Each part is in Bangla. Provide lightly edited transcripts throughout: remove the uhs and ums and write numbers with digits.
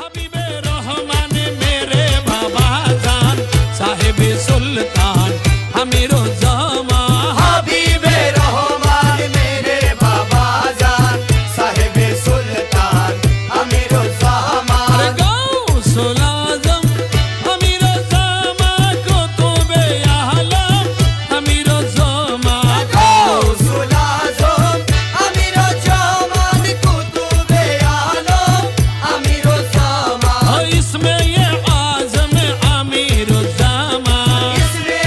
হাবিবে রহমান মেরে বাবা জান সাহেবে সুলতান আমিরুজ্জামান হাবিবে রহমান মেরে বাবা জান সাহেবে সুলতান আমিরুজ্জামান গাউসুল আজম আমিরুজ্জামান কুতুবে আলম আমিরুজ্জামান গাউসুল আজম আমিরুজ্জামান কুতুবে আলম আমিরুজ্জামান ইসমে আজম আমিরুজ্জামান ইসমে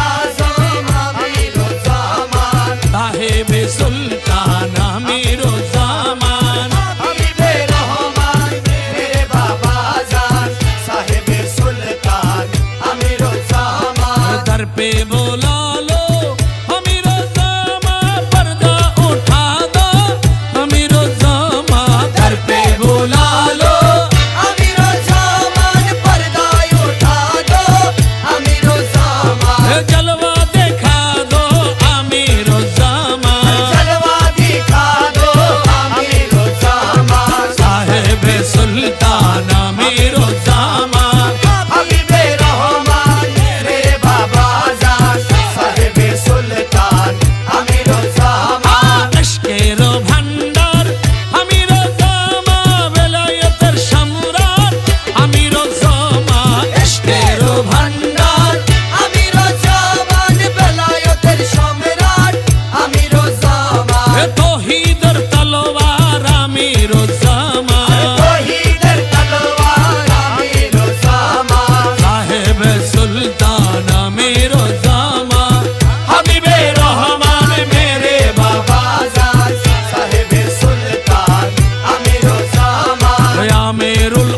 আজম আমিরুজ্জামান সাহেবে সুলতান আমিরুজ্জামান হাবিবে রহমান মেরে বাবা জান সাহেবে সুলতান আমিরুজ্জামান दर पे बुला लो अमीरुज्जामान पर्दा उठा दो अमीरुज्जामान दर पे बुला लो আমিরুজ্জামান পর্দা উঠা দো আমিরুজ্জামান जलवा दिखा दो अमीरुज्जामान জলওয়া দিখা দো আমিরুজ্জামান साहेब सुल्तान अमीरुज्जामान হাবিবে রহমান মেরে বাবা জান সাহেবে সুলতান আমিরুজ্জামান अश्केर भंडार अमीरुज्जामान विलायतर सम्राट अमीरुज्जामान अश्केर भंडार আমিরুজ্জামান বেলায়েতের সম্রাট আমিরুজ্জামান तौहीदर तलवार अमीरुज्जामान তৌহিদের তলোয়ার আমিরুজ্জামান साहेब सुल्तान अमीरुज्जामान हबीबे रहमान मेरे बाबा বাবা জান সাহেবে সুলতান আমিরুজ্জামান या मेरुल